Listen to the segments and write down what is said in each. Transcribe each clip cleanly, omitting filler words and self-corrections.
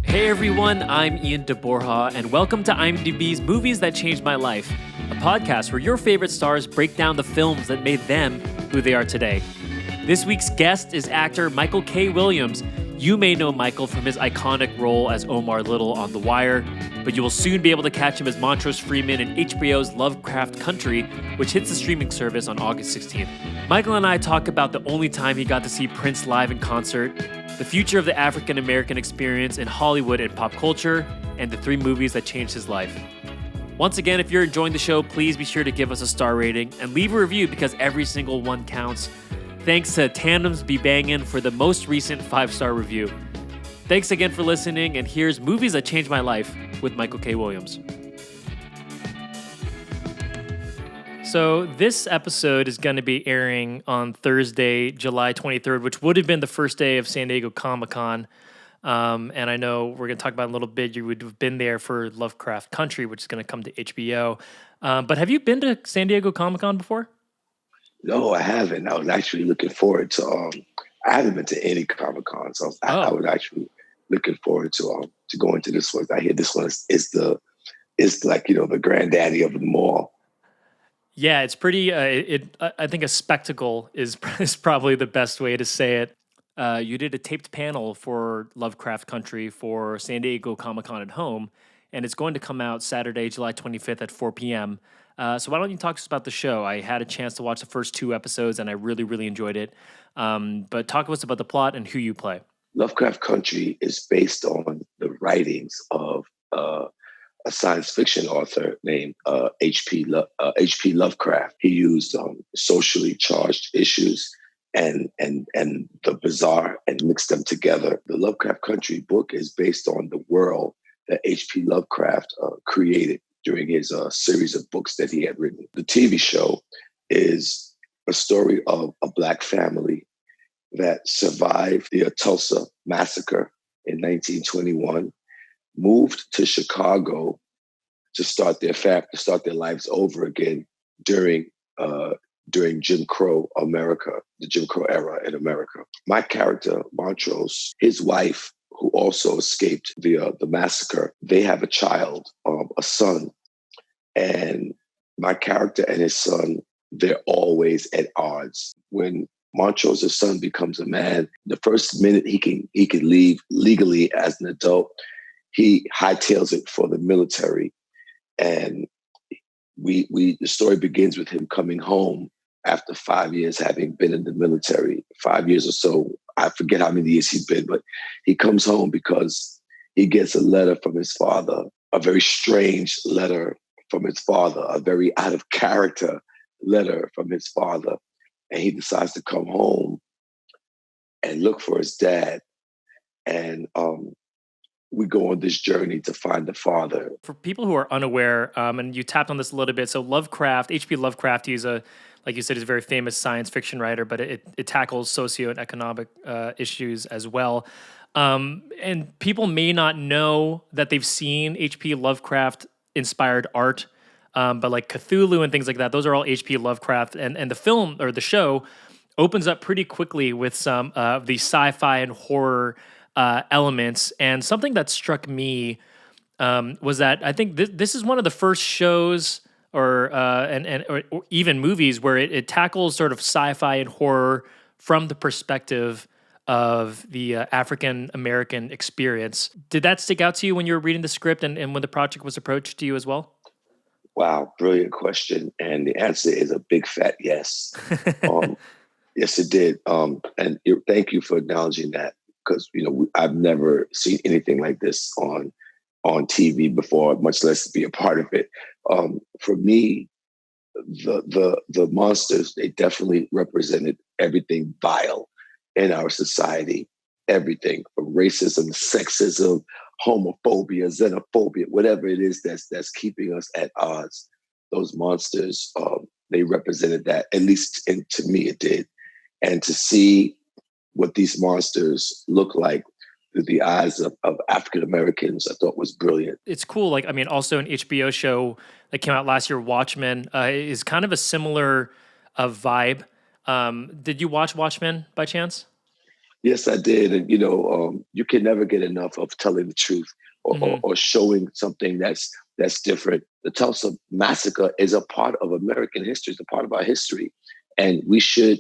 Hey everyone, I'm Ian de Borja, and welcome to IMDb's Movies That Changed My Life, a podcast where your favorite stars break down the films that made them who they are today. This week's guest is actor Michael K. Williams. You may know Michael from his iconic role as Omar Little on The Wire, but you will soon be able to catch him as Montrose Freeman in HBO's Lovecraft Country, which hits the streaming service on August 16th. Michael and I talk about the only time he got to see Prince live in concert, the future of the African-American experience in Hollywood and pop culture, and the 3 movies that changed his life. Once again, if you're enjoying the show, please be sure to give us a star rating and leave a review because every single one counts. Thanks to Tandems Be Bangin' for the most recent 5-star review. Thanks again for listening, and here's Movies That Changed My Life with Michael K. Williams. So this episode is going to be airing on Thursday, July 23rd, which would have been the first day of San Diego Comic-Con. And I know we're going to talk about in a little bit. You would have been there for Lovecraft Country, which is going to come to HBO. But have you been to San Diego Comic-Con before? No, I haven't. I was actually looking forward to. I haven't been to any Comic-Con, so I was actually looking forward to going to this one. I hear this one is like the granddaddy of them all. Yeah, it's pretty. I think a spectacle is probably the best way to say it. You did a taped panel for Lovecraft Country for San Diego Comic-Con at home, and it's going to come out Saturday, July 25th at 4 p.m. So why don't you talk to us about the show? I had a chance to watch the first 2 episodes, and I really, really enjoyed it. But talk to us about the plot and who you play. Lovecraft Country is based on the writings of a science fiction author named H.P. Lovecraft. He used socially charged issues and the bizarre and mixed them together. The Lovecraft Country book is based on the world that H.P. Lovecraft created during his series of books that he had written. The TV show is a story of a Black family that survived the Tulsa massacre in 1921, moved to Chicago to start their lives over again during Jim Crow America, the Jim Crow era in America. My character, Montrose, his wife, who also escaped the massacre, they have a child, a son. And my character and his son, they're always at odds. When Montrose's son becomes a man, the first minute he can leave legally as an adult, he hightails it for the military. And the story begins with him coming home after 5 years having been in the military, 5 years or so. I forget how many years he'd been, but he comes home because he gets a letter from his father, a very strange letter from his father, a very out of character letter from his father. And he decides to come home and look for his dad. And we go on this journey to find the father. For people who are unaware, and you tapped on this a little bit, so Lovecraft, H.P. Lovecraft, he's like you said, he's a very famous science fiction writer, but it tackles socio and economic issues as well. And people may not know that they've seen H.P. Lovecraft inspired art, but like Cthulhu and things like that, those are all H.P. Lovecraft. And the film or the show opens up pretty quickly with some of the sci-fi and horror elements. And something that struck me was that I think this is one of the first shows or even movies where it tackles sort of sci-fi and horror from the perspective of the African-American experience. Did that stick out to you when you were reading the script and when the project was approached to you as well? Wow, brilliant question. And the answer is a big fat yes. Yes, it did. Thank you for acknowledging that, because I've never seen anything like this on TV before, much less be a part of it. For me, the monsters, they definitely represented everything vile in our society, everything from racism, sexism, homophobia, xenophobia, whatever it is that's keeping us at odds. Those monsters, they represented that, at least to me it did. And to see what these monsters look like through the eyes of African Americans, I thought was brilliant. It's cool. Like, I mean, also an HBO show that came out last year, Watchmen, is kind of a similar vibe. Did you watch Watchmen by chance? Yes, I did. And, you can never get enough of telling the truth or, or, Hmm. or showing something that's different. The Tulsa massacre is a part of American history. It's a part of our history. And we can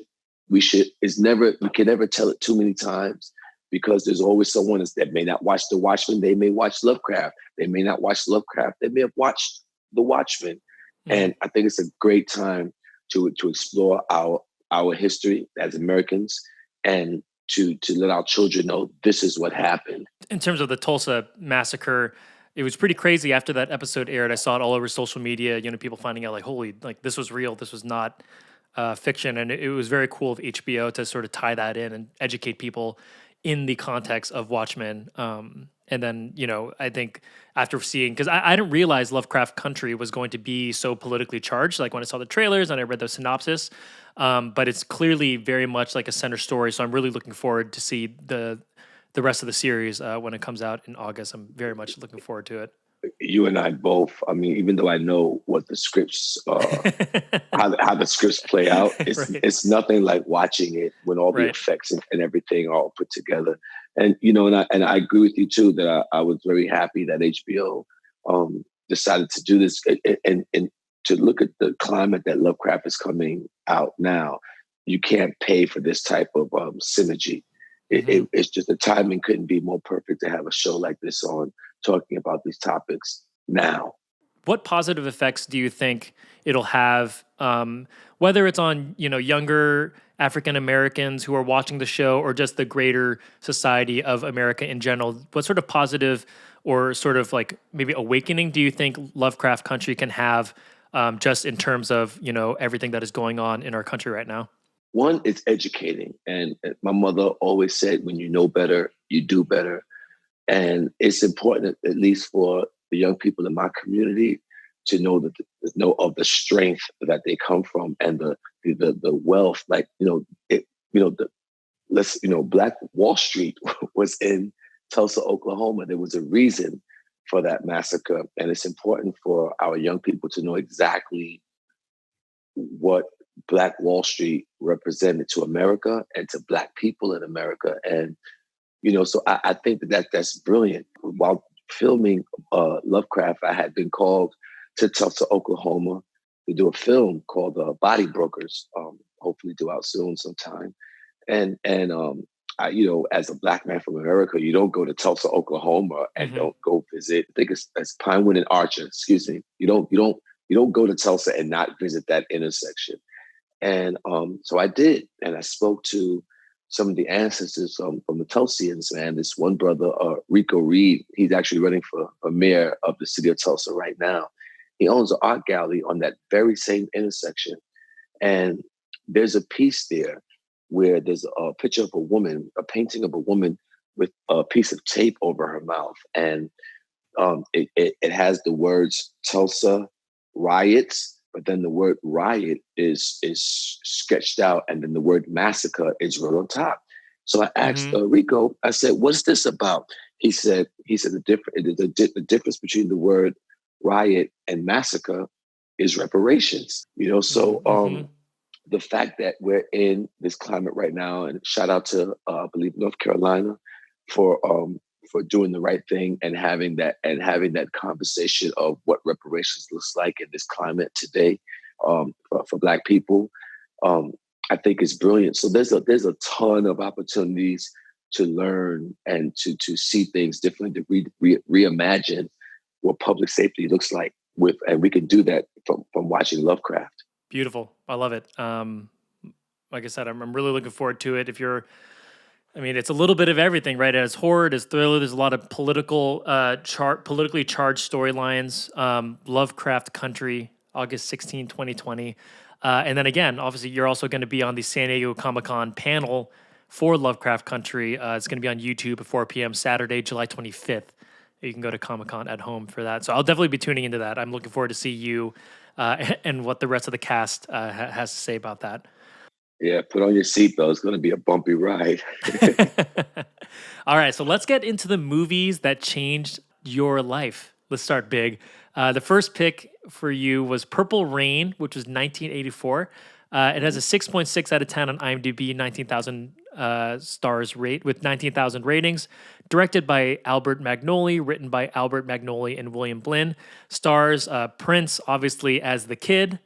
never tell it too many times because there's always someone that may not watch The Watchmen. They may watch Lovecraft. They may not watch Lovecraft. They may have watched The Watchmen. Hmm. And I think it's a great time to explore our history as Americans and to let our children know this is what happened. In terms of the Tulsa massacre, it was pretty crazy after that episode aired. I saw it all over social media, people finding out like, holy, like this was real. This was not fiction. And it was very cool of HBO to sort of tie that in and educate people in the context of Watchmen. And then, I think after seeing, because I didn't realize Lovecraft Country was going to be so politically charged. Like when I saw the trailers and I read the synopsis, but it's clearly very much like a center story. So I'm really looking forward to see the rest of the series when it comes out in August. I'm very much looking forward to You and I both. I mean, even though I know what the scripts, it. how the scripts play out, Right. it's nothing like watching it when all the Right. effects and everything are all put together. And and I agree with you too that I was very happy that HBO decided to do this and to look at the climate that Lovecraft is coming out now. You can't pay for this type of synergy. Hmm. It's just the timing couldn't be more perfect to have a show like this on talking about these topics now. What positive effects do you think it'll have, whether it's on younger African Americans who are watching the show, or just the greater society of America in general? What sort of positive or sort of like maybe awakening do you think Lovecraft Country can have, just in terms of everything that is going on in our country right now? One, it's educating. And my mother always said, when you know better, you do better. And it's important, at least for the young people in my community, to know that know of the strength that they come from and the wealth. Like the Black Wall Street was in Tulsa, Oklahoma. There was a reason for that massacre, and it's important for our young people to know exactly what Black Wall Street represented to America and to Black people in America. And so I think that's brilliant. While filming Lovecraft, I had been called to Tulsa, Oklahoma, to do a film called Body Brokers. Hopefully, due out soon sometime. And I, as a Black man from America, you don't go to Tulsa, Oklahoma, and Hmm. don't go visit. I think it's Pinewood and Archer. Excuse me. You don't go to Tulsa and not visit that intersection. And so I did, and I spoke to some of the ancestors from the Tulsians, man. This one brother, Rico Reed, he's actually running for mayor of the city of Tulsa right now. He owns an art gallery on that very same intersection. And there's a piece there where there's a picture of a woman, a painting of a woman with a piece of tape over her mouth. And it has the words Tulsa riots, but then the word riot is sketched out, and then the word massacre is wrote on top. So I asked Hmm. Rico, I said, "What's this about?" He said the difference between the word riot and massacre is reparations. So Hmm. the fact that we're in this climate right now, and shout out to I believe North Carolina for doing the right thing and having that conversation of what reparations looks like in this climate today, for Black people. Um, I think is brilliant. So there's a ton of opportunities to learn and to see things differently, to reimagine what public safety looks like and we can do that from watching Lovecraft. Beautiful. I love it. Like I said, I'm really looking forward to it. I mean, it's a little bit of everything, right? It's horror, it's thriller. There's a lot of politically charged storylines. Lovecraft Country, August 16, 2020. And then again, obviously, you're also going to be on the San Diego Comic Con panel for Lovecraft Country. It's going to be on YouTube at 4 p.m. Saturday, July 25th. You can go to Comic Con at home for that. So I'll definitely be tuning into that. I'm looking forward to see you and what the rest of the cast has to say about that. Yeah, put on your seatbelt. It's going to be a bumpy ride. All right, so let's get into the movies that changed your life. Let's start big. The first pick for you was Purple Rain, which was 1984. It has a 6.6 out of 10 on IMDb, 19,000 stars rate with 19,000 ratings. Directed by Albert Magnoli, written by Albert Magnoli and William Blinn. Stars Prince, obviously, as the kid,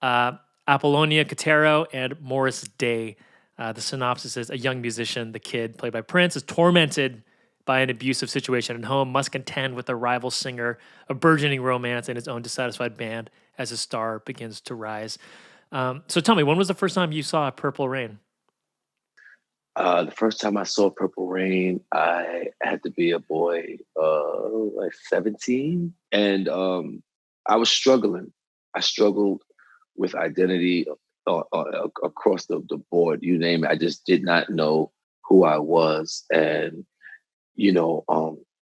Apollonia Catero, and Morris Day. The synopsis is: a young musician, the kid, played by Prince, is tormented by an abusive situation at home, must contend with a rival singer, a burgeoning romance, and his own dissatisfied band as his star begins to rise. So tell me, when was the first time you saw Purple Rain? The first time I saw Purple Rain, I had to be a boy, like 17. And I was struggling. I struggled with identity across the board. You name it. I just did not know who I was. And, I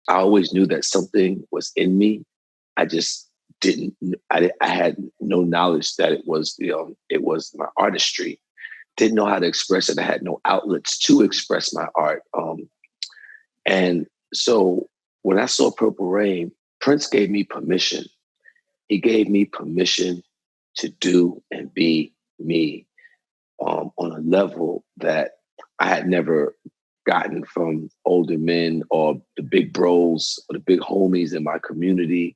always knew that something was in me. I just I had no knowledge that it was my artistry. Didn't know how to express it. I had no outlets to express my art. And so when I saw Purple Rain, Prince gave me permission. He gave me permission to do and be me on a level that I had never gotten from older men or the big bros or the big homies in my community.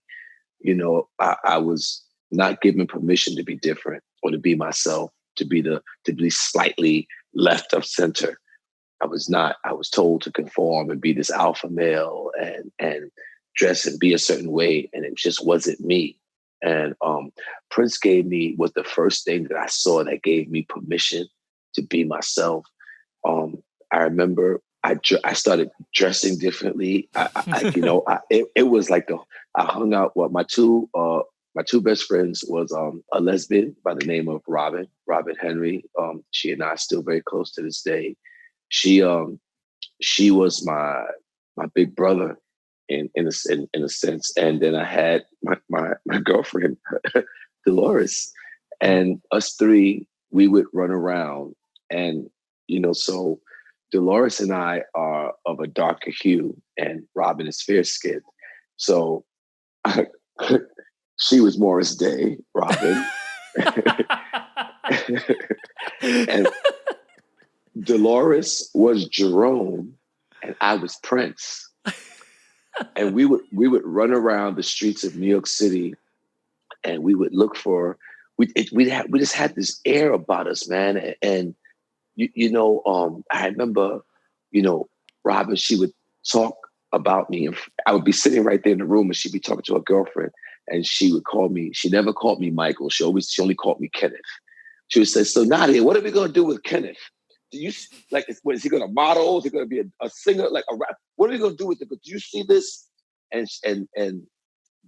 I was not given permission to be different or to be myself, to be slightly left of center. I was not. I was told to conform and be this alpha male and dress and be a certain way, and it just wasn't me. And Prince was the first thing that I saw that gave me permission to be myself. I remember I started dressing differently. It was like I hung out with my two best friends was a lesbian by the name of Robin Henry. She and I are still very close to this day. She was my big brother in a sense. And then I had my girlfriend, Dolores, and us three, we would run around. And, so Dolores and I are of a darker hue and Robin is fair skinned. So she was Morris Day, Robin. And Dolores was Jerome and I was Prince. And we would run around the streets of New York City and we would look for, we just had this air about us, man. And I remember, Robin, she would talk about me and I would be sitting right there in the room and she'd be talking to her girlfriend and she would call me, she never called me Michael. She only called me Kenneth. She would say, so Nadia, what are we going to do with Kenneth? Do you is he going to model? Is he going to be a singer, like a rap? What are we going to do with it? But do you see this? And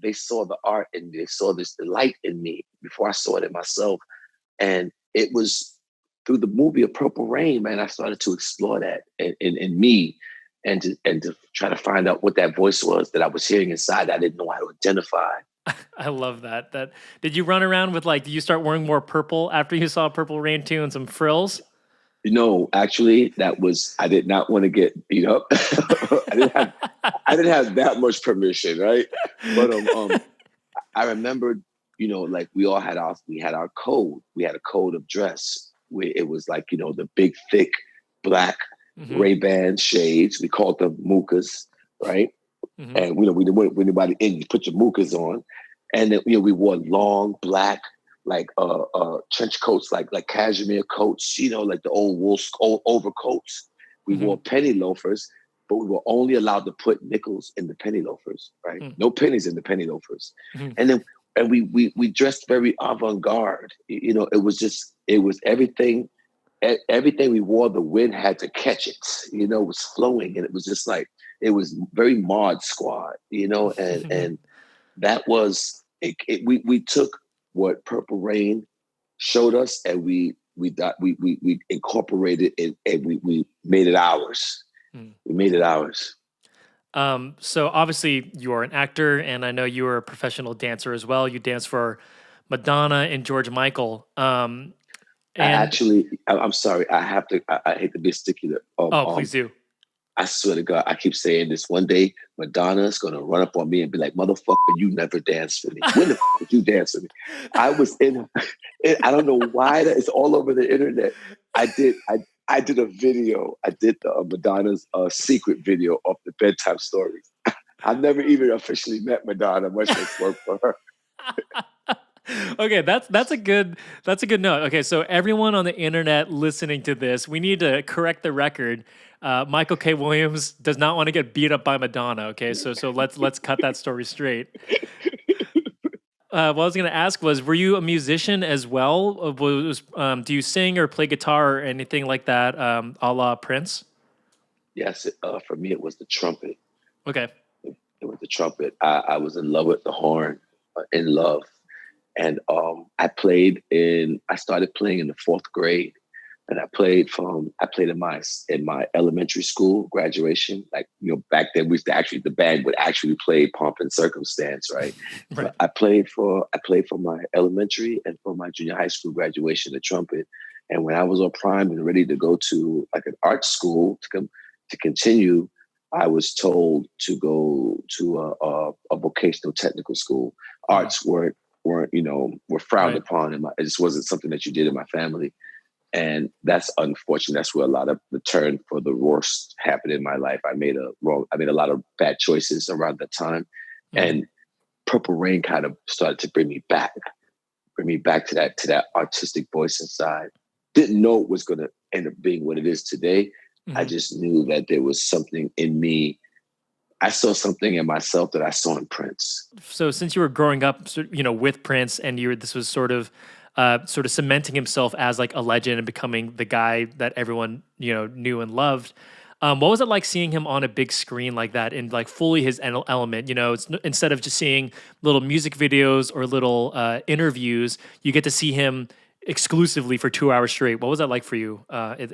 they saw the art and they saw this delight in me before I saw it in myself. And it was through the movie of Purple Rain, man, I started to explore that in me and to try to find out what that voice was that I was hearing inside that I didn't know how to identify. I love that. Did you run around with did you start wearing more purple after you saw Purple Rain 2 and some frills? Actually, I did not want to get beat up. I didn't have that much permission, right? But I remembered, we all had our code. We had a code of dress where it was the big, thick, black Ray-Ban shades. We called them mochas, right? Mm-hmm. And we didn't want anybody in. You put your mochas on, and then we wore long black trench coats, like cashmere coats, like the old wool overcoats. We wore penny loafers, but we were only allowed to put nickels in the penny loafers, right? No pennies in the penny loafers. And then we dressed very avant-garde. It was everything. Everything we wore, the wind had to catch it. It was flowing, and it was just it was very Mod Squad. And that was it. We took what Purple Rain showed us, and we incorporated it, and we made it ours. We made it ours. So obviously you are an actor, and I know you are a professional dancer as well. You danced for Madonna and George Michael. I'm sorry. I hate to be a stickler. Please do. I swear to God, I keep saying this. One day, Madonna's going to run up on me and be like, motherfucker, you never danced for me. When the fuck did you dance for me? I was I don't know why that is all over the internet. I I did a video. I did Madonna's secret video of the bedtime stories. I've never even officially met Madonna, much less worked for her. Okay, that's a good note. Okay, so everyone on the internet listening to this, we need to correct the record. Michael K. Williams does not want to get beat up by Madonna. Okay, so let's cut that story straight. What I was going to ask was, were you a musician as well? Do you sing or play guitar or anything like that, a la Prince? Yes, for me, it was the trumpet. Okay. It was the trumpet. I was in love with the horn, in love. And I started playing in the 4th grade. And I played in my elementary school graduation. Like, back then the band would actually play Pomp and Circumstance, right? Right. So I played for my elementary and for my junior high school graduation, the trumpet. And when I was on prime and ready to go to like an art school to continue, I was told to go to a vocational technical school. Arts were frowned upon, and it just wasn't something that you did in my family. And that's unfortunate. That's where a lot of the turn for the worst happened in my life. I made a lot of bad choices around that time. And Purple Rain kind of started to bring me back to that artistic voice inside. Didn't know it was going to end up being what it is today. I just knew that there was something in me. I saw something in myself that I saw in Prince. So since you were growing up, with Prince, and this was sort of cementing himself as like a legend and becoming the guy that everyone knew and loved. What was it like seeing him on a big screen like that in like fully his element? It's instead of just seeing little music videos or little interviews, you get to see him exclusively for 2 hours straight. What was that like for you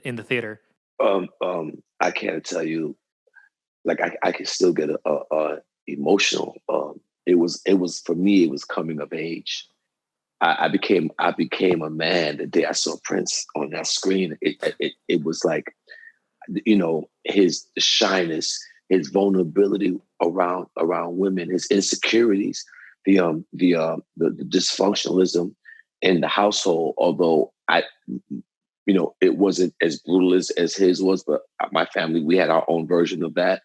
in the theater? I can't tell you. Like I can still get emotional. It was for me. It was coming of age. I became a man the day I saw Prince on that screen. It was like, his shyness, his vulnerability around women, his insecurities, the dysfunctionalism in the household. Although it wasn't as brutal as his was, but my family, we had our own version of that.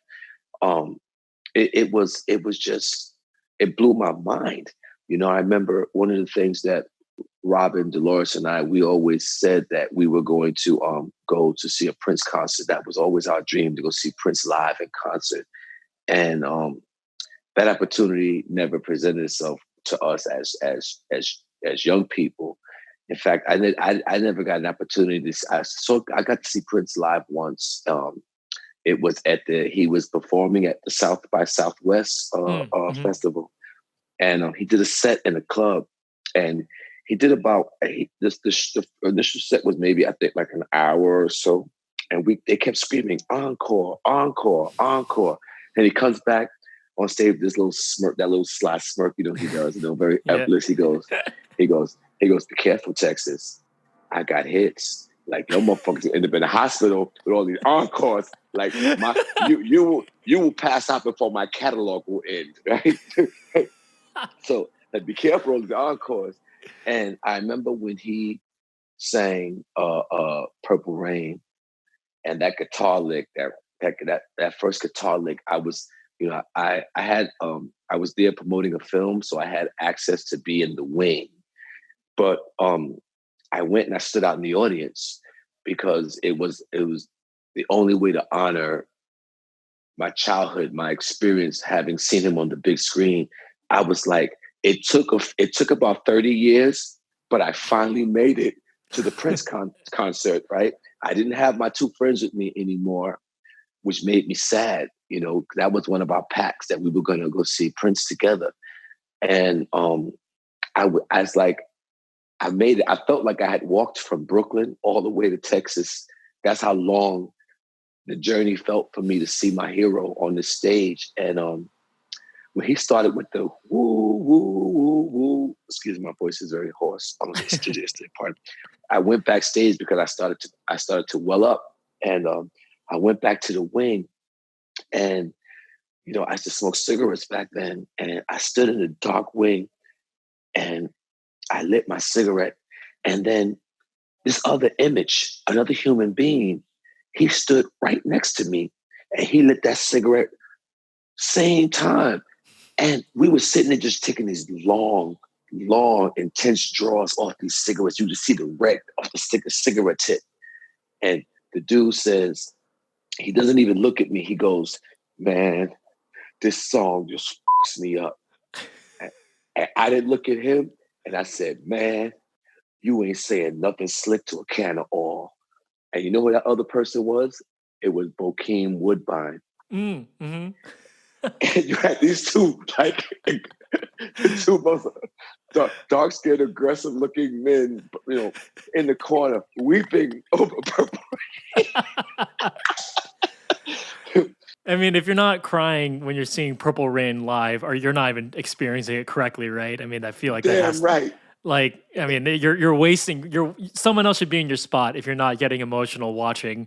It blew my mind. I remember one of the things that Robin, Dolores, and we always said that we were going to go to see a Prince concert. That was always our dream, to go see Prince live in concert. And that opportunity never presented itself to us as young people. In fact, I never got an opportunity I got to see Prince live once. It was he was performing at the South by Southwest festival. And he did a set in a club, and he did about the initial set was maybe, I think, like an hour or so. And they kept screaming, encore, encore, encore. And he comes back on stage with this little smirk, that little sly smirk, he does, very effortless. He goes, be careful, Texas. I got hits. Like, your motherfuckers end up in the hospital with all these encores. Like, you will pass out before my catalog will end, right? So, be careful of the encores. And I remember when he sang Purple Rain, and that guitar lick, that first guitar lick, I was, I was there promoting a film, so I had access to be in the wing. But I went and I stood out in the audience because it was the only way to honor my childhood, my experience, having seen him on the big screen. I was like, it took about 30 years, but I finally made it to the Prince concert, right? I didn't have my two friends with me anymore, which made me sad. That was one of our pacts that we were going to go see Prince together. And I was like, I made it. I felt like I had walked from Brooklyn all the way to Texas. That's how long the journey felt for me to see my hero on the stage. And when he started with the woo, woo, woo, woo, excuse me, my voice is very hoarse. I'm just part. I went backstage because I started to well up, and I went back to the wing, and I used to smoke cigarettes back then, and I stood in the dark wing, and I lit my cigarette, and then this other image, another human being, he stood right next to me and he lit that cigarette same time. And we were sitting there just taking these long, intense draws off these cigarettes. You just see the red off the cigarette tip. And the dude says, he doesn't even look at me. He goes, man, this song just fucks me up. And I didn't look at him. And I said, man, you ain't saying nothing slick to a can of oil. And you know who that other person was? It was Bokeem Woodbine. Mm-hmm. And you had these two, like, the two most dark-skinned, aggressive-looking men, you know, in the corner, weeping over Purple Rain. I mean, if you're not crying when you're seeing Purple Rain live, or you're not even experiencing it correctly, right? I mean, I feel like Damn right. Like, I mean, you're wasting. Someone else should be in your spot if you're not getting emotional watching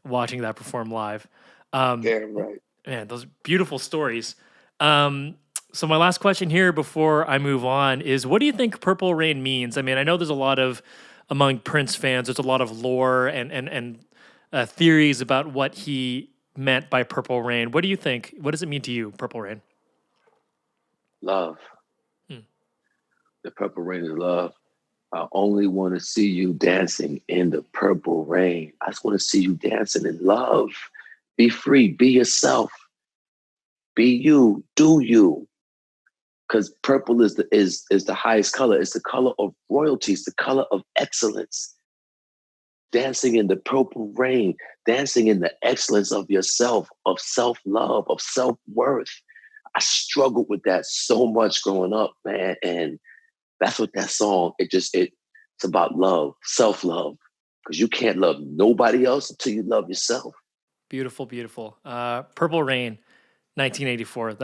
that perform live. Damn right. Man, those beautiful stories. So my last question here before I move on is, what do you think Purple Rain means? I mean, I know there's a lot of, among Prince fans, there's a lot of lore and theories about what he meant by Purple Rain. What do you think? What does it mean to you, Purple Rain? Love. The Purple Rain is love. I only want to see you dancing in the purple rain. I just want to see you dancing in love. Be free. Be yourself. Be you. Do you. Because purple is the highest color. It's the color of royalty. It's the color of excellence. Dancing in the purple rain. Dancing in the excellence of yourself, of self-love, of self-worth. I struggled with that so much growing up, man. And that's what that song, it's about love, self-love. Because you can't love nobody else until you love yourself. Beautiful, beautiful. Purple Rain, 1984.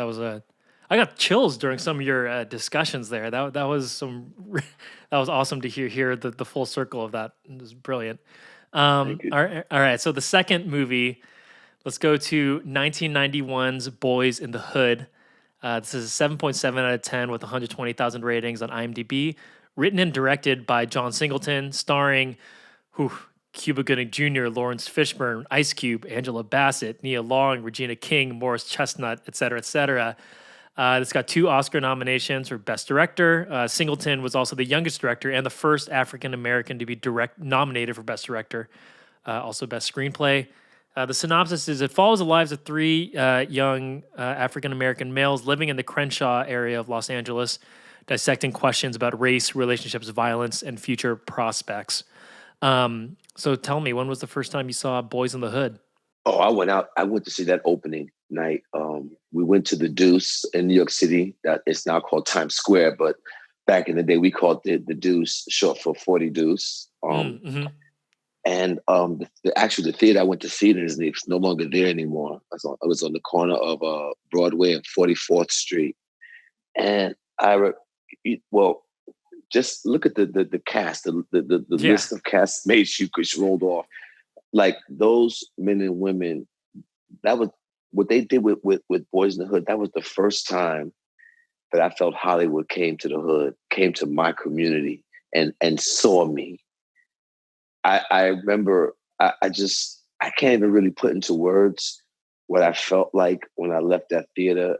I got chills during some of your discussions there. That was that was awesome to hear the full circle of that. It was brilliant. All right. So the second movie, let's go to 1991's Boys in the Hood. This is a 7.7 out of 10 with 120,000 ratings on IMDb. Written and directed by John Singleton, starring Cuba Gooding Jr., Lawrence Fishburne, Ice Cube, Angela Bassett, Nia Long, Regina King, Morris Chestnut, etc., etc. It's got 2 Oscar nominations for Best Director. Singleton was also the youngest director and the first African American to be nominated for Best Director. Also Best Screenplay. The synopsis is, it follows the lives of 3 young African American males living in the Crenshaw area of Los Angeles, dissecting questions about race, relationships, violence, and future prospects. So tell me, when was the first time you saw Boys in the Hood? Oh, I went to see that opening night. We went to the Deuce in New York City. That it's now called Times Square, but back in the day we called it the Deuce, short for 40 Deuce. And the theater I went to see it is no longer there anymore. I was on the corner of Broadway and 44th Street. And just look at the cast, the list of castmates you rolled off. Like those men and women, that was what they did with Boys in the Hood. That was the first time that I felt Hollywood came to the hood, came to my community and saw me. I remember, I can't even really put into words what I felt like when I left that theater.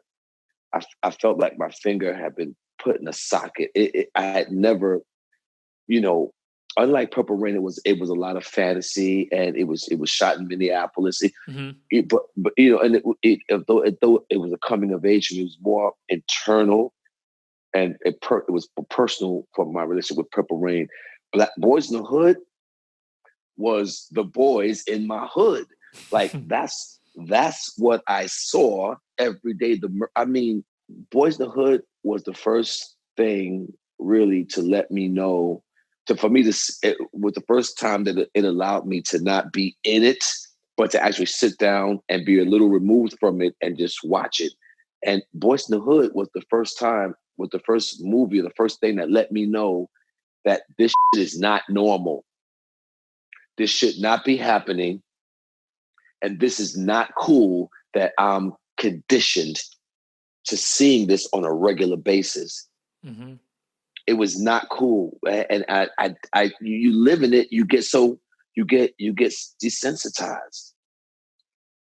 I felt like my finger had been put in a socket. I had never, unlike Purple Rain, it was a lot of fantasy, and it was shot in Minneapolis. But although it was a coming of age, it was more internal, and it was personal for my relationship with Purple Rain. Black Boys in the Hood was the boys in my hood. Like that's what I saw every day. Boys in the Hood was the first thing really to let me know. It was the first time that it allowed me to not be in it, but to actually sit down and be a little removed from it and just watch it. And Boys in the Hood was the first movie, the first thing that let me know that this shit is not normal. This should not be happening. And this is not cool that I'm conditioned to seeing this on a regular basis. it was not cool. And you live in it, you get desensitized.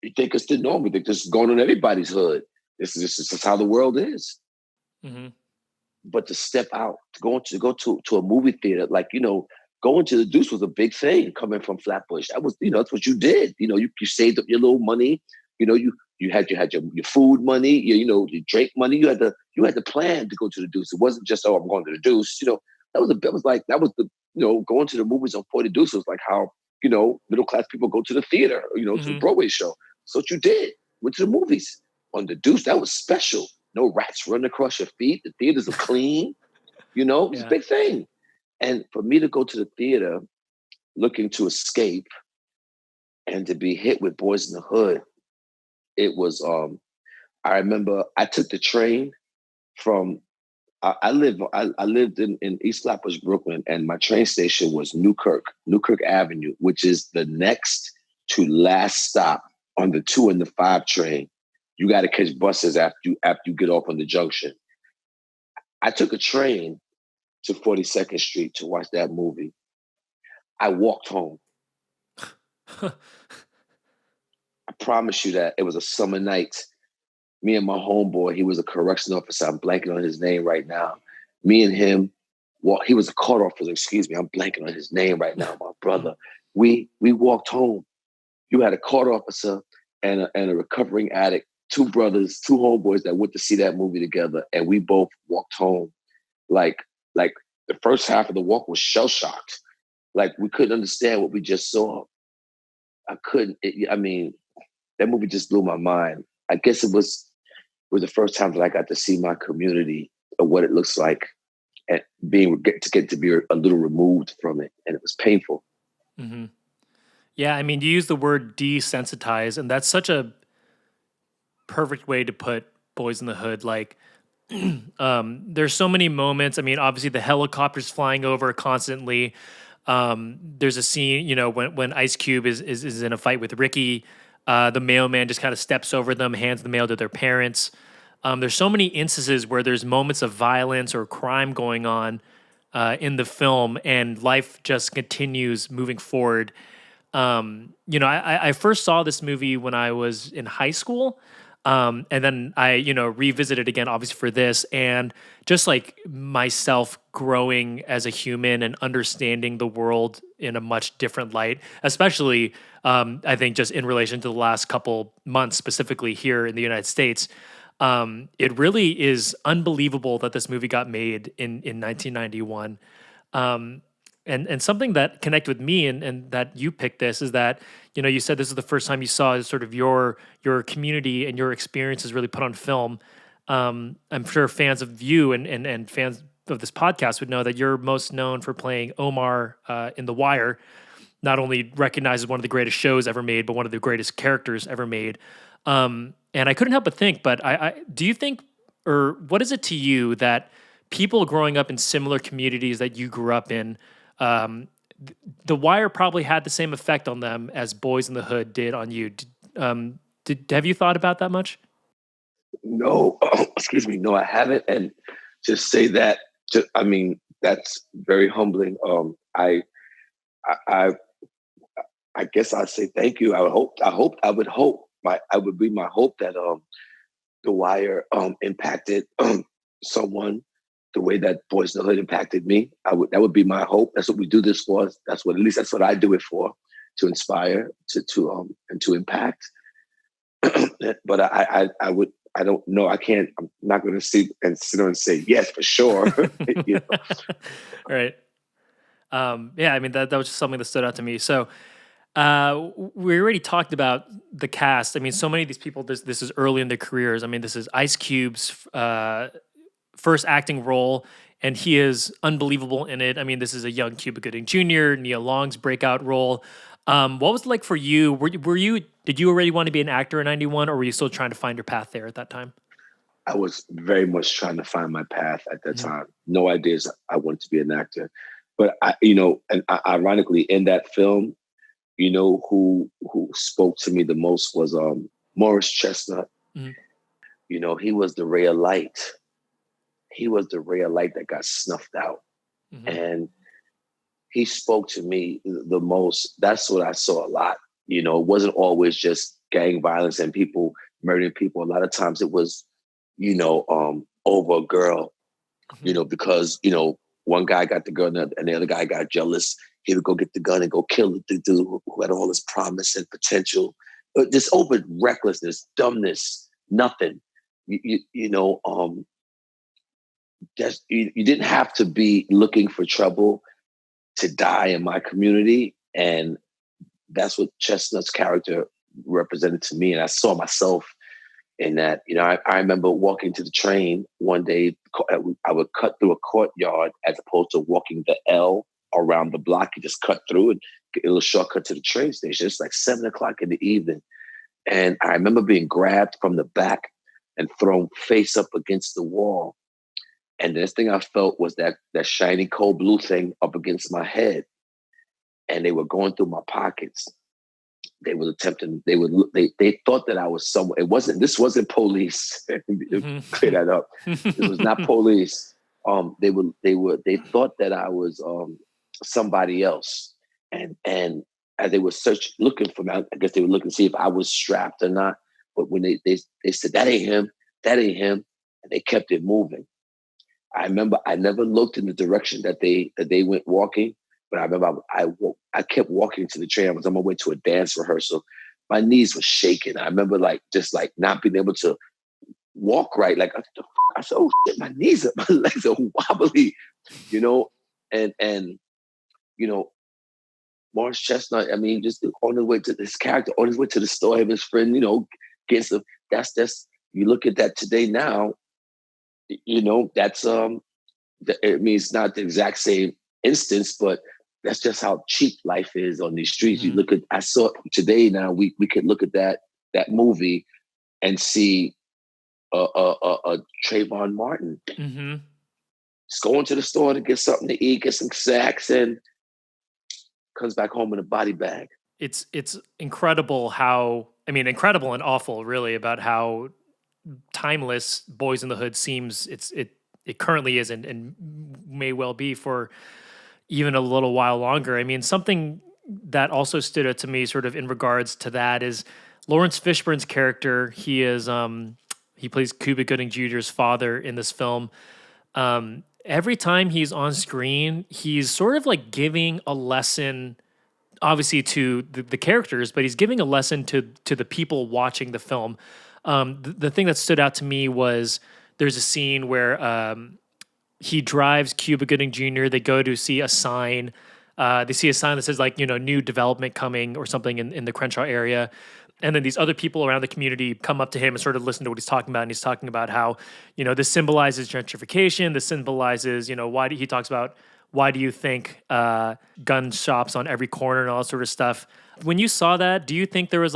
You think it's the norm. You think this is going on everybody's hood. This is how the world is. Mm-hmm. But to step out, to go to a movie theater, like, going to the Deuce was a big thing coming from Flatbush. That was, that's what you did. You saved up your little money. You had your food money, your drink money. You had the plan to go to the Deuce. It wasn't just, oh, I'm going to the Deuce. That was the going to the movies on 40 Deuce was like how, middle class people go to the theater, to the Broadway show. So what you did, went to the movies on the Deuce. That was special. No rats running across your feet. The theaters are clean. It was a big thing. And for me to go to the theater looking to escape and to be hit with Boys in the Hood, it was, I remember I took the train from, I lived in East Flatbush, Brooklyn, and my train station was Newkirk Avenue, which is the next to last stop on the 2 and the 5 train. You got to catch buses after you get off on the junction. I took a train to 42nd Street to watch that movie. I walked home. I promise you that it was a summer night. Me and my homeboy, he was a correction officer. I'm blanking on his name right now. Me and him, he was a court officer, excuse me. I'm blanking on his name right now, my brother. We walked home. You had a court officer and a recovering addict, 2 brothers, 2 homeboys that went to see that movie together. And we both walked home. Like the first half of the walk was shell-shocked. Like we couldn't understand what we just saw. That movie just blew my mind. I guess it was the first time that I got to see my community or what it looks like and get to be a little removed from it. And it was painful. Mm-hmm. Yeah. I mean, you use the word desensitize, and that's such a perfect way to put Boys in the Hood. Like, there's so many moments. I mean, obviously the helicopter's flying over constantly. There's a scene, when Ice Cube is in a fight with Ricky, the mailman just kind of steps over them, hands the mail to their parents. There's so many instances where there's moments of violence or crime going on in the film, and life just continues moving forward. I first saw this movie when I was in high school. And then I, revisited again, obviously for this, and just like myself growing as a human and understanding the world in a much different light, especially, I think just in relation to the last couple months, specifically here in the United States. It really is unbelievable that this movie got made in 1991. And something that connected with me and that you picked this is that, you said this is the first time you saw sort of your community and your experiences really put on film. I'm sure fans of you and fans of this podcast would know that you're most known for playing Omar in The Wire, not only recognized as one of the greatest shows ever made, but one of the greatest characters ever made. And I couldn't help but think, but do you think, or what is it to you that people growing up in similar communities that you grew up in, The Wire probably had the same effect on them as Boys in the Hood did on you. Have you thought about that much? No, excuse me. No, I haven't. And just say that, that's very humbling. I guess I'd say thank you. I would hope my hope that The Wire impacted someone the way that Boys in the Hood impacted me. That would be my hope. That's what we do this for. That's what I do it for, to inspire, and to impact. But I don't know. I can't. I'm not going to sit there and say yes for sure. Right. Yeah. I mean, that was just something that stood out to me. So, we already talked about the cast. I mean, so many of these people. This is early in their careers. I mean, this is Ice Cube's first acting role, and he is unbelievable in it. I mean, this is a young Cuba Gooding Jr., Nia Long's breakout role. What was it like for you? Did you already want to be an actor in 91, or were you still trying to find your path there at that time? I was very much trying to find my path at that time. No ideas I wanted to be an actor. But ironically, in that film, who spoke to me the most was Morris Chestnut. Mm-hmm. He was the ray of light. he was the ray of light that got snuffed out. Mm-hmm. And he spoke to me the most. That's what I saw a lot. It wasn't always just gang violence and people murdering people. A lot of times it was, over a girl, Mm-hmm. because, one guy got the gun and the other guy got jealous. He would go get the gun and go kill the dude who had all this promise and potential. This open recklessness, dumbness, nothing. Just you didn't have to be looking for trouble to die in my community. And that's what Chestnut's character represented to me. And I saw myself in that. I remember walking to the train one day. I would cut through a courtyard as opposed to walking the L around the block. You just cut through and get a little shortcut to the train station. It's like 7:00 in the evening. And I remember being grabbed from the back and thrown face up against the wall. And the next thing I felt was that shiny cold blue thing up against my head. And they were going through my pockets. They were attempting, they thought that I was someone. This wasn't police. Mm-hmm. Clear that up. This was not police. They thought that I was somebody else. And as they were looking for me, I guess they were looking to see if I was strapped or not. But when they said, that ain't him, and they kept it moving. I remember I never looked in the direction that they went walking, but I remember I kept walking to the train. I was on my way to a dance rehearsal. My knees were shaking. I remember just not being able to walk right. Like I said, oh shit, my knees are, my legs are wobbly, and Morris Chestnut. I mean, just on his way to this character, on his way to the store, him, his friend, getting some. That's you look at that today now. That's it means not the exact same instance, but that's just how cheap life is on these streets. Mm-hmm. You look at, I saw today now, we could look at that movie and see a Trayvon Martin. Mm-hmm. Just going to the store to get something to eat, get some snacks, and comes back home in a body bag. It's incredible incredible and awful, really, about how timeless Boys in the Hood seems. It currently is and may well be for even a little while longer. I mean, something that also stood out to me sort of in regards to that is Lawrence Fishburne's character. He is he plays Cuba Gooding Jr.'s father in this film. Every time he's on screen, he's sort of like giving a lesson, obviously to the characters, but he's giving a lesson to the people watching the film. The thing that stood out to me was there's a scene where he drives Cuba Gooding Jr. They go to see a sign. They see a sign that says new development coming or something in the Crenshaw area. And then these other people around the community come up to him and sort of listen to what he's talking about. And he's talking about how, this symbolizes gentrification. This symbolizes, he talks about, why do you think gun shops on every corner and all that sort of stuff. When you saw that, do you think there was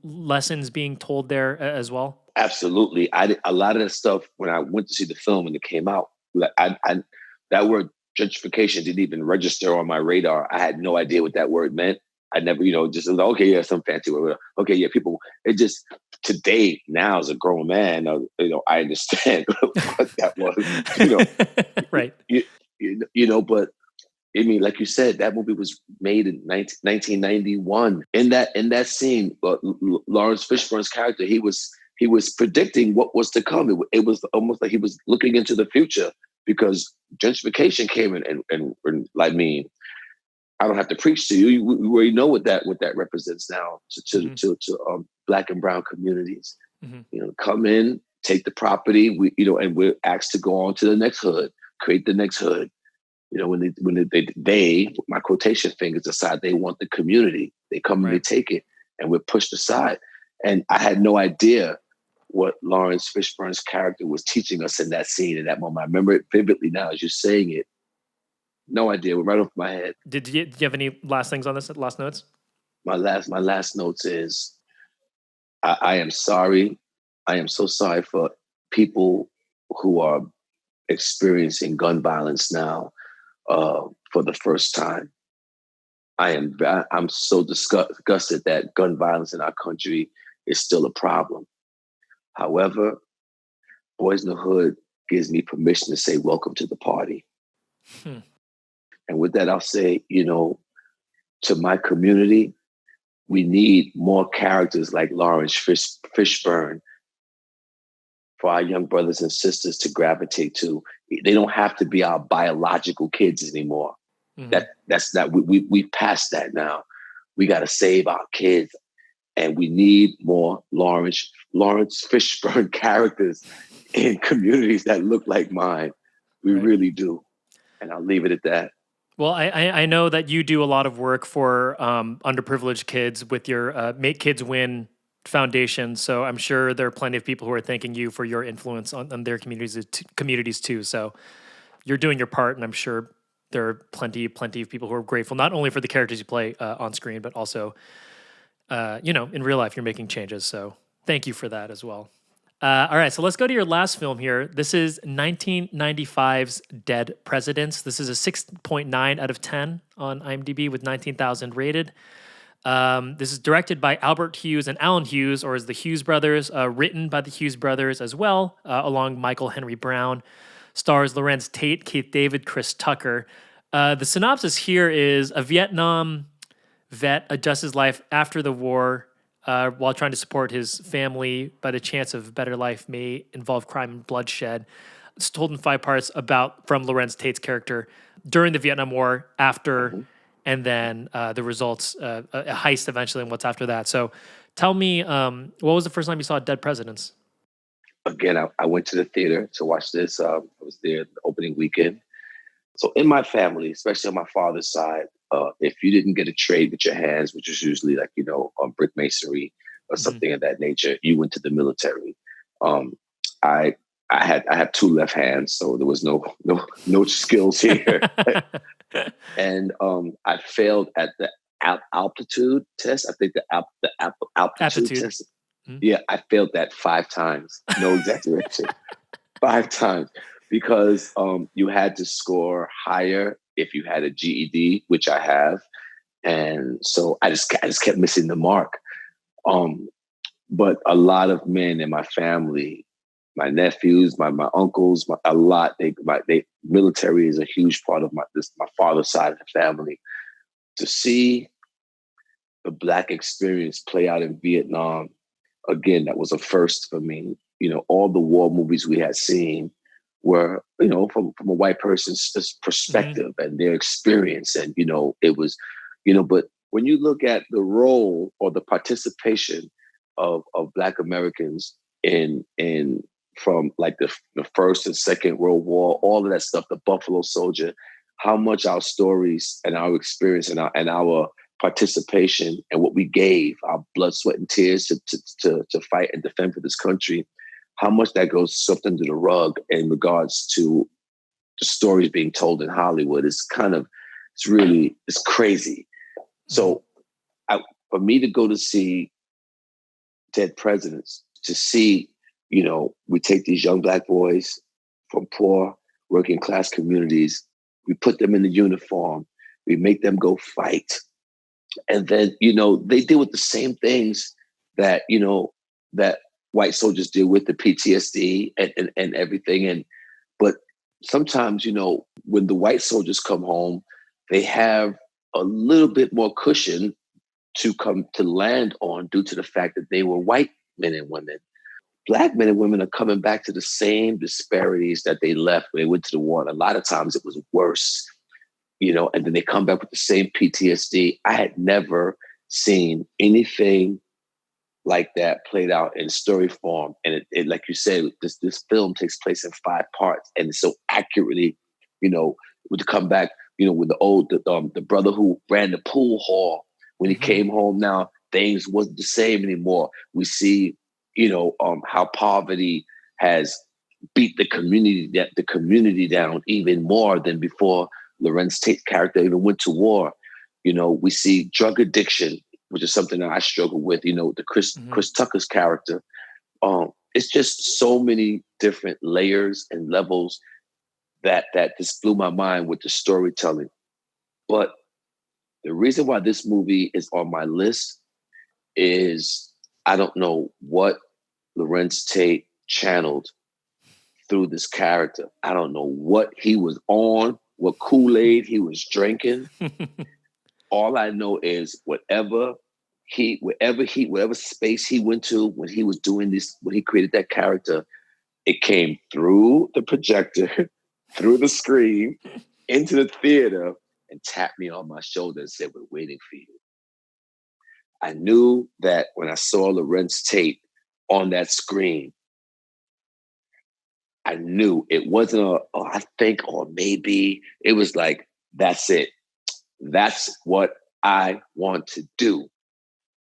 lessons being told there as well? Absolutely. A lot of the stuff when I went to see the film when it came out, that word gentrification didn't even register on my radar. I had no idea what that word meant. I never, just okay, yeah, some fancy word. Okay, yeah, people. It just today now as a grown man, I understand what that was. Right. But I mean, like you said, that movie was made in 1991. In that scene, Lawrence Fishburne's character, he was predicting what was to come. It was almost like he was looking into the future because gentrification came in, and I mean, I don't have to preach to you. We already know what that represents now to Black and brown communities. Mm-hmm. Come in, take the property. And we're asked to go on to the next hood, create the next hood. When they my quotation fingers decide they want the community, they come and they take it, and we're pushed aside. And I had no idea what Lawrence Fishburne's character was teaching us in that scene, in that moment. I remember it vividly now as you're saying it. No idea. We're right off my head. Do you have any last things on this? Last notes? My last notes is I am sorry. I am so sorry for people who are experiencing gun violence now for the first time. I'm so disgusted that gun violence in our country is still a problem. However, Boys in the Hood gives me permission to say, welcome to the party. Hmm. And with that, I'll say, to my community, we need more characters like Lawrence Fishburne for our young brothers and sisters to gravitate to. They don't have to be our biological kids anymore. Mm-hmm. That's not, we've passed that now. We got to save our kids, and we need more Lawrence Fishburne characters in communities that look like mine. We really do. And I'll leave it at that. Well, I know that you do a lot of work for underprivileged kids with your Make Kids Win Foundation. So I'm sure there are plenty of people who are thanking you for your influence on their communities too. So you're doing your part, and I'm sure there are plenty of people who are grateful not only for the characters you play on screen, but also, in real life, you're making changes. So thank you for that as well. All right, so let's go to your last film here. This is 1995's Dead Presidents. This is a 6.9 out of 10 on IMDb with 19,000 rated. This is directed by Albert Hughes and Alan Hughes, or as the Hughes brothers, written by the Hughes brothers as well, along Michael Henry Brown. Stars Lorenz Tate, Keith David, Chris Tucker. The synopsis here is a Vietnam vet adjusts his life after the war while trying to support his family, but a chance of a better life may involve crime and bloodshed. It's told in 5 parts from Lorenz Tate's character during the Vietnam War, after, and then the results, a heist eventually, and what's after that. So tell me, what was the first time you saw Dead Presidents? Again, I went to the theater to watch this. I was there the opening weekend. So in my family, especially on my father's side, if you didn't get a trade with your hands, which is usually like, on brick masonry or something of that nature, you went to the military. I had 2 left hands, so there was no skills here. And I failed at the altitude test. I think the altitude test. Mm-hmm. Yeah, I failed that 5 times. No exaggeration. 5 times. Because you had to score higher if you had a GED, which I have. And so I just kept missing the mark. But a lot of men in my family, my nephews, my uncles, military is a huge part of my father's side of the family. To see the Black experience play out in Vietnam, again, that was a first for me. All the war movies we had seen were, from a white person's perspective and their experience. And, it was, but when you look at the role or the participation of Black Americans from like the First and Second World War, all of that stuff, the Buffalo Soldier, how much our stories and our experience and our participation and what we gave, our blood, sweat, and tears to fight and defend for this country, how much that goes swept under the rug in regards to the stories being told in Hollywood is it's crazy. So for me to go to see Dead Presidents, to see, we take these young Black boys from poor working class communities, we put them in the uniform, we make them go fight. And then, they deal with the same things that, that white soldiers deal with, the PTSD and everything. But sometimes, when the white soldiers come home, they have a little bit more cushion to come to land on due to the fact that they were white men and women. Black men and women are coming back to the same disparities that they left when they went to the war. And a lot of times it was worse, and then they come back with the same PTSD. I had never seen anything like that played out in story form. And it like you said, this film takes place in 5 parts, and so accurately, would come back, with the brother who ran the pool hall, when he came home, now things wasn't the same anymore. We see, how poverty has beat the community down even more than before Lorenz Tate's character even went to war. We see drug addiction, which is something that I struggle with, the Chris Tucker's character. It's just so many different layers and levels that just blew my mind with the storytelling. But the reason why this movie is on my list is I don't know what Lorenz Tate channeled through this character. I don't know what he was on, what Kool-Aid he was drinking. All I know is whatever space he went to when he was doing this, when he created that character, it came through the projector, through the screen, into the theater, and tapped me on my shoulder and said, "We're waiting for you." I knew that when I saw Lorenz Tate on that screen, I knew it wasn't I think, or maybe it was like, that's it. That's what I want to do.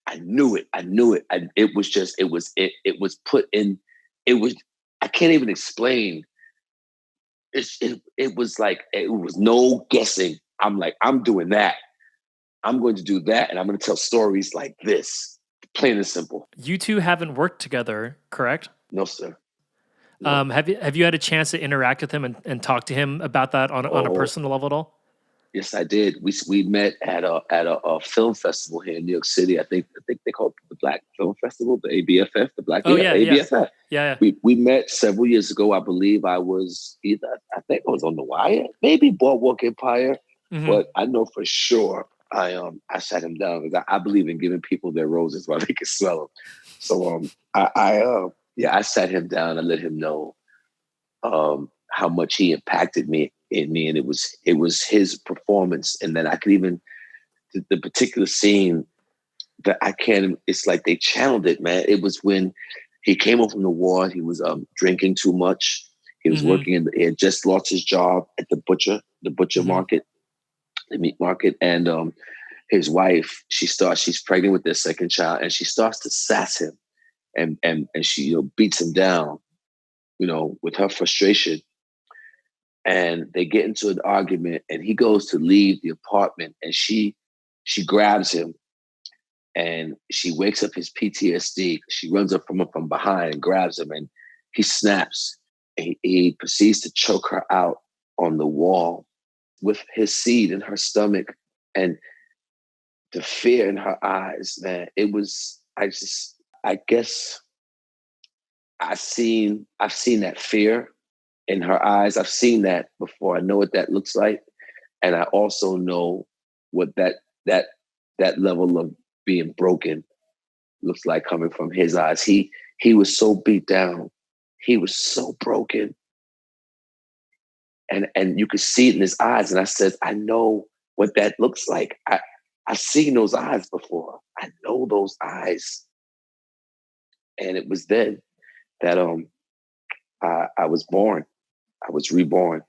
I knew it. It was put in, I can't even explain. It was like, it was no guessing. I'm like, I'm doing that. I'm going to do that. And I'm going to tell stories like this, plain and simple. You two haven't worked together, correct? No, sir. No. Have you had a chance to interact with him and talk to him about that on a personal level at all? Yes, I did. We met at a film festival here in New York City. I think they call it the Black Film Festival, the ABFF, the Black ABFF. Yeah. We met several years ago. I believe I was I think I was on The Wire, maybe Boardwalk Empire, but I know for sure I sat him down because I believe in giving people their roses while they can smell them. So I sat him down and let him know how much he impacted me, and it was his performance. And then I could even the particular scene that I can't. It's like they channeled it, man. It was when he came home from the war. He was drinking too much. He was working he had just lost his job at the butcher market, the meat market, and his wife, she's pregnant with their second child, and she starts to sass him, and she beats him down, with her frustration. And they get into an argument, and he goes to leave the apartment, and she grabs him, and she wakes up his PTSD. She runs up from behind and grabs him, and he snaps. And he proceeds to choke her out on the wall with his seed in her stomach, and the fear in her eyes, man. It was, I guess I've seen that fear in her eyes. I've seen that before. I know what that looks like. And I also know what that level of being broken looks like coming from his eyes. He was so beat down. He was so broken. And you could see it in his eyes. And I said, I know what that looks like. I've seen those eyes before. I know those eyes. And it was then that I was born. I was reborn.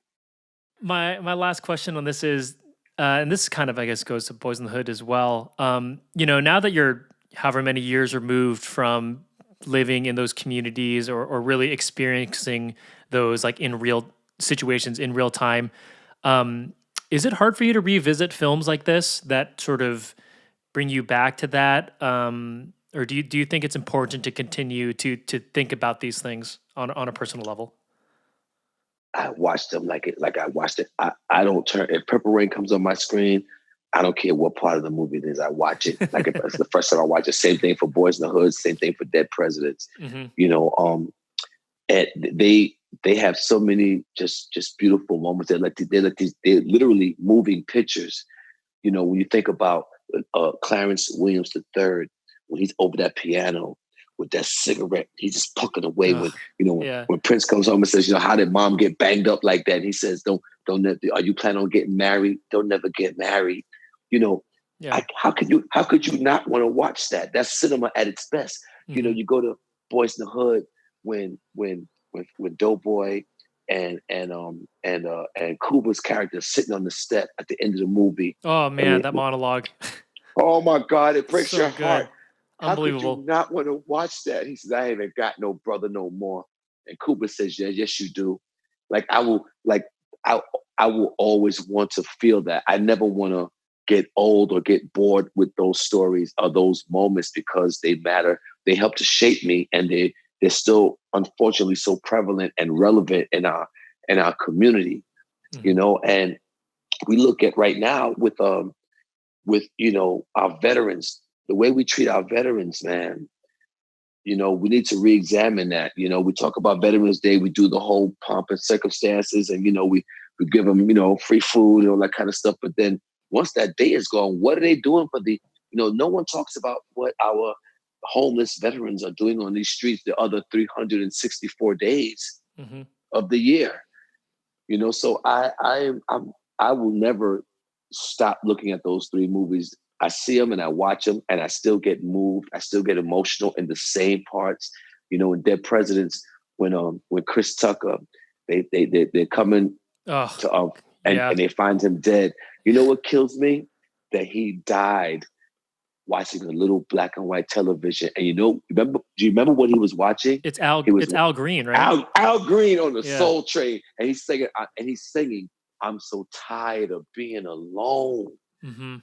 My last question on this is, and this kind of, I guess, goes to Boys in the Hood as well. Now that you're however many years removed from living in those communities or really experiencing those like in real situations in real time, is it hard for you to revisit films like this that sort of bring you back to that? Or do you think it's important to continue to think about these things on a personal level? I watch them like I watched it. I don't turn, if Purple Rain comes on my screen, I don't care what part of the movie it is. I watch it. Like if it's the first time I watch it. Same thing for Boys in the Hood. Same thing for Dead Presidents. And they have so many just beautiful moments. They're literally moving pictures. When you think about Clarence Williams III, when he's over that piano with that cigarette, he's just pucking away. When Prince comes home and says, how did mom get banged up like that? And he says, don't. Are you planning on getting married? Don't never get married. How could you not want to watch that? That's cinema at its best. You go to Boys in the Hood when Doughboy and Kuba's character sitting on the step at the end of the movie. Oh man, that monologue. Oh my God, it breaks so your good. heart. Unbelievable. How could you not want to watch that? He says, I haven't got no brother no more. And Kuba says, yes, you do. I will always want to feel that. I never want to get old or get bored with those stories or those moments because they matter. They help to shape me, and they're still unfortunately so prevalent and relevant in our community. And we look at right now with our veterans, the way we treat our veterans, man. we need to re-examine that. We talk about Veterans Day, we do the whole pomp and circumstances, and we give them free food and all that kind of stuff. But then once that day is gone, what are they doing for the? No one talks about what our homeless veterans are doing on these streets the other 364 days Mm-hmm. of the year. So I will never stop looking at those three movies. I see them and I watch them and I still get moved. I still get emotional in the same parts. In Dead Presidents, when Chris Tucker, they're coming Oh, to yeah. and they find him dead. You know what kills me? That he died watching a little black and white television. And do you remember what he was watching? It's Al Green, right? Al Green on the Yeah. Soul Train, and he's singing, "I'm so tired of being alone." Mm-hmm.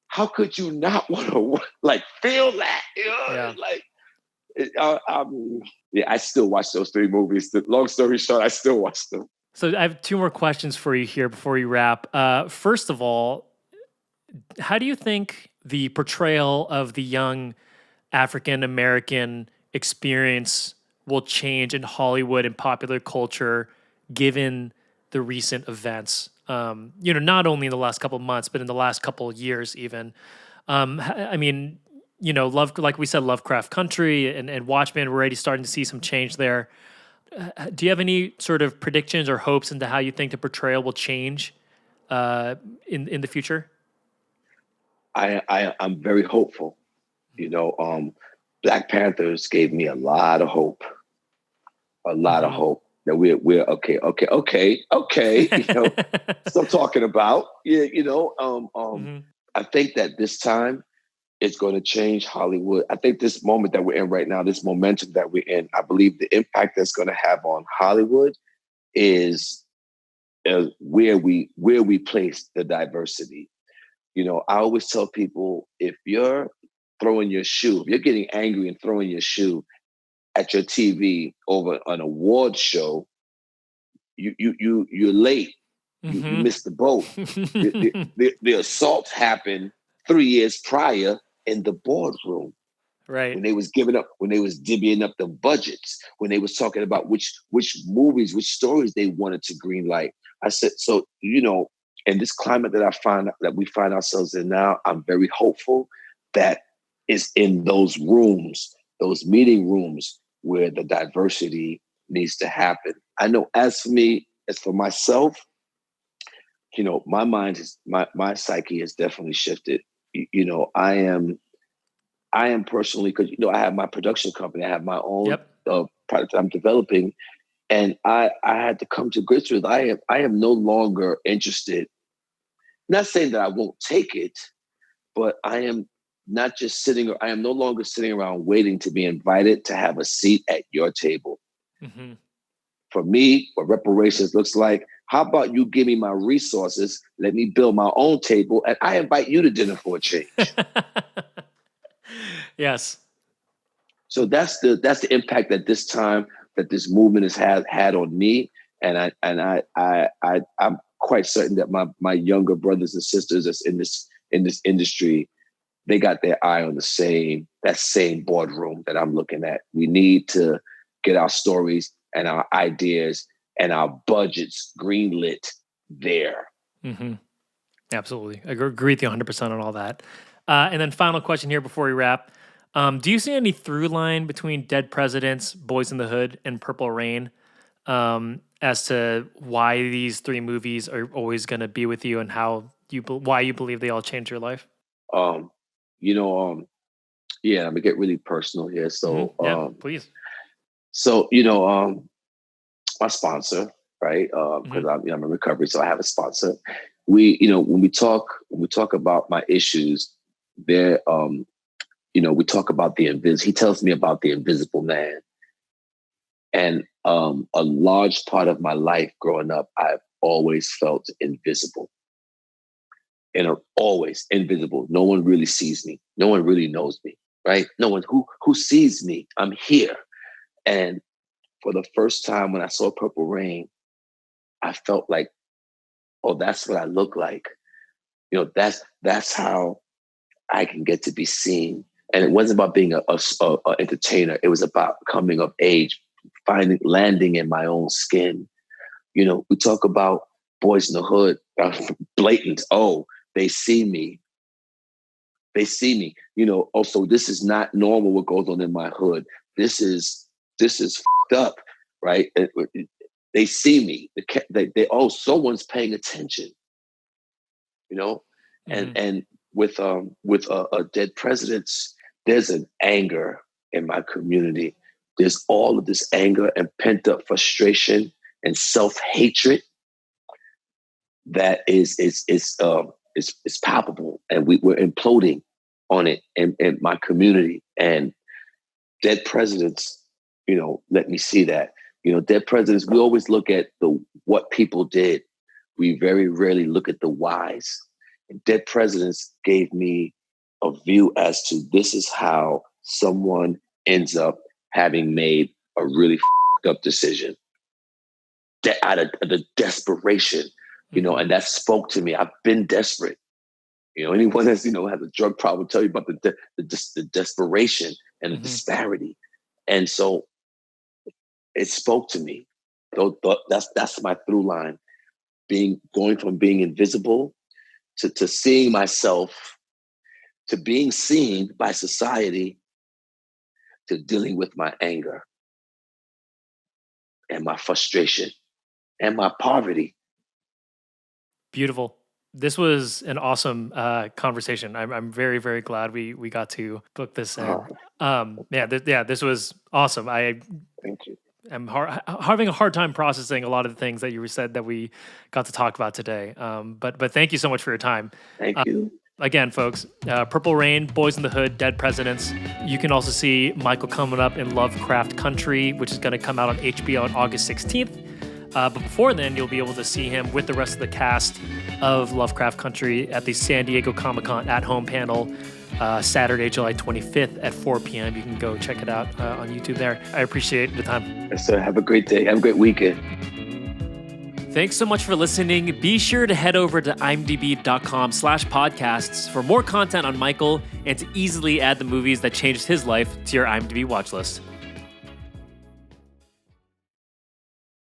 How could you not want to feel that? Yeah. I still watch those three movies. The long story short, I still watch them. So I have two more questions for you here before we wrap. First of all, how do you think the portrayal of the young African American experience will change in Hollywood and popular culture given the recent events? Not only in the last couple of months, but in the last couple of years, even. I mean, like we said, Lovecraft Country and Watchmen, we're already starting to see some change there. Do you have any sort of predictions or hopes into how you think the portrayal will change in the future? I'm very hopeful. Black Panthers gave me a lot of hope. A lot of hope that we're okay. Stop talking about. Yeah, I think that this time it's going to change Hollywood. I think this moment that we're in right now, this momentum that we're in, I believe the impact that's going to have on Hollywood is where we place the diversity. I always tell people, if you're throwing your shoe, if you're getting angry and throwing your shoe at your TV over an award show, you're late. You missed the boat. The assault happened 3 years prior in the boardroom. Right. When they was divvying up the budgets, when they was talking about which movies, which stories they wanted to greenlight. I said, so, in this climate that we find ourselves in now, I'm very hopeful that it's in those rooms, those meeting rooms, where the diversity needs to happen. I know as for myself, my mind is my psyche has definitely shifted. I am personally, because I have my production company, I have my own product that I'm developing, and I had to come to grips with I am no longer interested. Not saying that I won't take it, but I am not just sitting. I am no longer sitting around waiting to be invited to have a seat at your table. Mm-hmm. For me, what reparations looks like, how about you give me my resources, let me build my own table, and I invite you to dinner for a change. Yes. So that's the impact that this time that this movement has had on me, and I'm quite certain that my younger brothers and sisters that's in this industry, they got their eye on that same boardroom that I'm looking at. We need to get our stories and our ideas and our budgets greenlit there. Mm-hmm. Absolutely. I agree with you 100% on all that. And then final question here before we wrap. Do you see any through line between Dead Presidents, Boys in the Hood, and Purple Rain as to why these three movies are always going to be with you and why you believe they all changed your life? Yeah, I'm gonna get really personal here. So, please. So, my sponsor, right? Because I'm in recovery, so I have a sponsor. When we talk about my issues, there, we talk about he tells me about the invisible man. And a large part of my life growing up, I've always felt invisible. Always invisible. No one really sees me. No one really knows me, right? No one who sees me. I'm here. And for the first time when I saw Purple Rain, I felt like, oh, that's what I look like. That's how I can get to be seen And it wasn't about being a entertainer. It was about coming of age, landing in my own skin. You know, we talk about boys in the hood, blatant. Oh, they see me. They see me. You know, also, this is not normal what goes on in my hood. This is fucked up, right? They see me. Oh, someone's paying attention. You know, and with dead presidents, there's an anger in my community. There's all of this anger and pent up frustration and self-hatred that is palpable, and we're imploding on it in my community. And dead presidents, you know, let me see that. You know, dead presidents, we always look at what people did. We very rarely look at the whys. And dead presidents gave me a view as to this is how someone ends up having made a really up decision out of the desperation, you know, and that spoke to me. I've been desperate. You know, anyone that's, you know, has a drug problem will tell you about the desperation and the disparity. And so it spoke to me. That's my through line. Going from being invisible to seeing myself, to being seen by society, to dealing with my anger and my frustration and my poverty. Beautiful. This was an awesome conversation. I'm very, very glad we got to book this in. This was awesome. Thank you. I'm having a hard time processing a lot of the things that you said that we got to talk about today. But thank you so much for your time. Thank you. Again, folks, Purple Rain, Boys in the Hood, Dead Presidents. You can also see Michael coming up in Lovecraft Country, which is going to come out on HBO on August 16th. But before then, you'll be able to see him with the rest of the cast of Lovecraft Country at the San Diego Comic-Con at-home panel, Saturday, July 25th at 4 p.m. You can go check it out on YouTube there. I appreciate the time. Yes, sir. Have a great day. Have a great weekend. Thanks so much for listening. Be sure to head over to imdb.com/podcasts for more content on Michael and to easily add the movies that changed his life to your IMDb watch list.